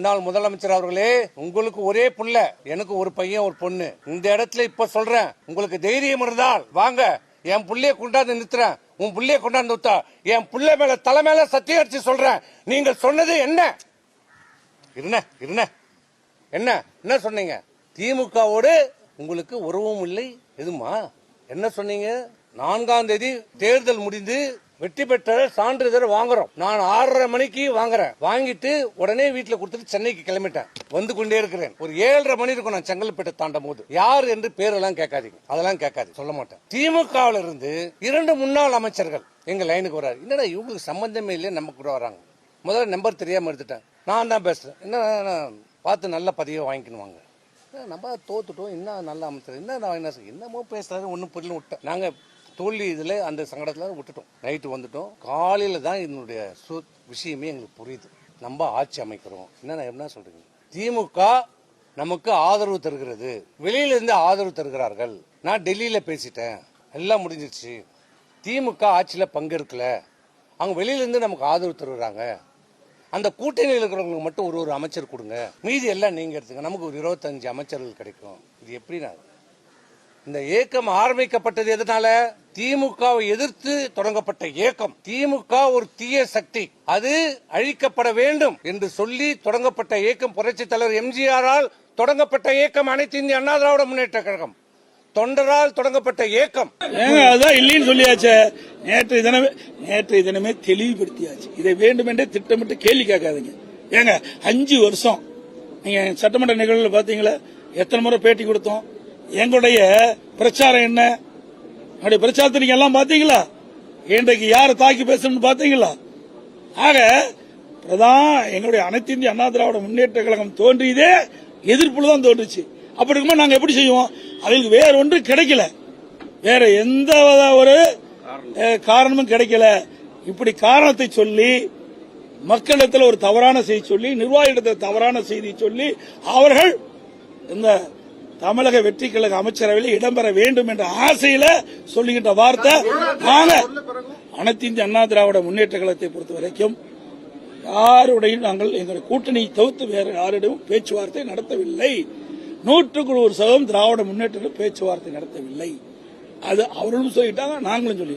முன்னாள் முதலமைச்சர் அவர்களே, உங்களுக்கு ஒரே புள்ள, எனக்கு ஒரு பையன் ஒரு பொண்ணு. இந்த இடத்துல இப்ப சொல்றேன், உங்களுக்கு தைரியம் இருந்தால் வாங்க, என் புள்ளைய கொண்டாந்து நிறுத்துறேன், உன் புள்ளைய கொண்டாந்து நிறுத்தா, என் புள்ள மேல தலை மேல சத்தியம் அடிச்சு சொல்றேன். நீங்க சொன்னது என்ன என்ன சொன்னீங்க? திமுகவோடு உங்களுக்கு உறவும் இல்லை எதுமா? என்ன சொன்னீங்க? 4ஆம் தேதி தேர்தல் முடிந்து வெற்றி பெற்ற சான்றிதழ் வாங்குறோம். நான் 6:30 மணிக்கு வாங்குறேன். வாங்கிட்டு உடனே வீட்டுல கொடுத்துட்டு சென்னைக்கு கிளம்பிட்டேன். வந்து கொண்டே இருக்கிறேன். ஒரு 7:30 மணி இருக்கும் நான் செங்கல்பட்டு தாண்டும் போது. யார் என்று பேரெல்லாம் கேட்காதீங்க, அதெல்லாம் கேட்காது, சொல்ல மாட்டேன். திமுகவில் இருந்து 2 முன்னாள் அமைச்சர்கள் எங்க லைனுக்கு வராரு. என்னடா இவங்களுக்கு சம்பந்தமே இல்லையே, நம்ம கூட வராங்க. முதல்ல நம்பர் தெரியாம எடுத்துட்டேன். நான் தான் பேசுறேன். என்ன பார்த்து நல்ல பதவியை வாங்கிக்கணுவாங்க. நம்ம தோத்துட்டோம், என்ன நல்ல அமைச்சர், என்னமோ பேசுறாரு, ஒன்னும் புரியல விட்டேன். நாங்க தோல்வி இதுல அந்த சங்கடத்துல விட்டுட்டோம். நைட்டு வந்துட்டோம். காலையில தான் இதனுடைய விஷயமே எங்களுக்கு புரியுது. நம்ம ஆட்சி அமைக்கிறோம். என்ன சொல்றீங்க? திமுக நமக்கு ஆதரவு தருகிறது, வெளியில இருந்து ஆதரவு தருகிறார்கள். நான் டெல்லியில பேசிட்டேன், எல்லாம் முடிஞ்சிருச்சு. திமுக ஆட்சியில பங்கெடுக்கல, அவங்க வெளியில இருந்து நமக்கு ஆதரவு தருகிறாங்க. அந்த கூட்டணியில் இருக்கிறவங்களுக்கு மட்டும் ஒரு அமைச்சர் கொடுங்க, மீதி எல்லாம் நீங்க எடுத்துங்க, நமக்கு ஒரு 25 அமைச்சர்கள் கிடைக்கும். இது எப்படின்னா, இந்த இயக்கம் ஆரம்பிக்கப்பட்டது எதனால? திமுகவை எதிர்த்து தொடங்கப்பட்ட இயக்கம். திமுக ஒரு தீய சக்தி, அது அழிக்கப்பட வேண்டும் என்று சொல்லி தொடங்கப்பட்ட இயக்கம். புரட்சி தலைவர் எம்ஜிஆரால் தொடங்கப்பட்ட இயக்கம் அனைத்து இந்திய அண்ணா திராவிட முன்னேற்ற கழகம். தொண்டரால் தொடங்கப்பட்ட இயக்கம். அதான் இல்லைன்னு சொல்லியாச்சு. நேற்று தினமே தெளிவுபடுத்தியாச்சு. இதை வேண்டுமென்றே திட்டமிட்டு கேள்வி கேட்காதீங்க. 5 வருஷம் நீங்க சட்டமன்ற நிகழ்வுல பாத்தீங்களா? எத்தனை முறை பேட்டி கொடுத்தோம்? எங்களுடைய பிரச்சாரம் என்ன? என்னுடைய பிரச்சாரத்தை நீங்க எல்லாம் பாத்தீங்களா? இன்றைக்கு யாரை தாக்கி பேசணும்னு பாத்தீங்களா? ஆக எங்களுடைய அனைத்து இந்திய அண்ணா திராவிட முன்னேற்ற கழகம் தோன்றியதே எதிர்ப்புல தான் தோன்றுச்சு. அப்படி இருக்கும்போது நாங்க எப்படி செய்வோம்? அதுக்கு வேற ஒன்று கிடைக்கல, வேற எந்த ஒரு காரணமும் கிடைக்கல. இப்படி காரணத்தை சொல்லி மக்களிடத்தில் ஒரு தவறான செய்தி சொல்லி, நிர்வாகிகளிடத்தில் தவறான செய்தி சொல்லி, அவர்கள் இந்த தமிழக வெற்றி கழக அமைச்சரவையில் இடம்பெற வேண்டும் என்ற ஆசையில சொல்லுகின்ற வார்த்தை. அனைத்து இந்திய அண்ணா திராவிட முன்னேற்ற கழகத்தை பொறுத்த வரைக்கும் யாருடையும் நாங்கள் எங்களுடைய கூட்டணி தவிர்த்து வேற யாரிடமும் பேச்சுவார்த்தை நடத்தவில்லை. 100% திராவிட முன்னேற்ற பேச்சுவார்த்தை நடத்தவில்லை. அது அவர்களும் சொல்லிட்டாங்க, நாங்களும் சொல்லி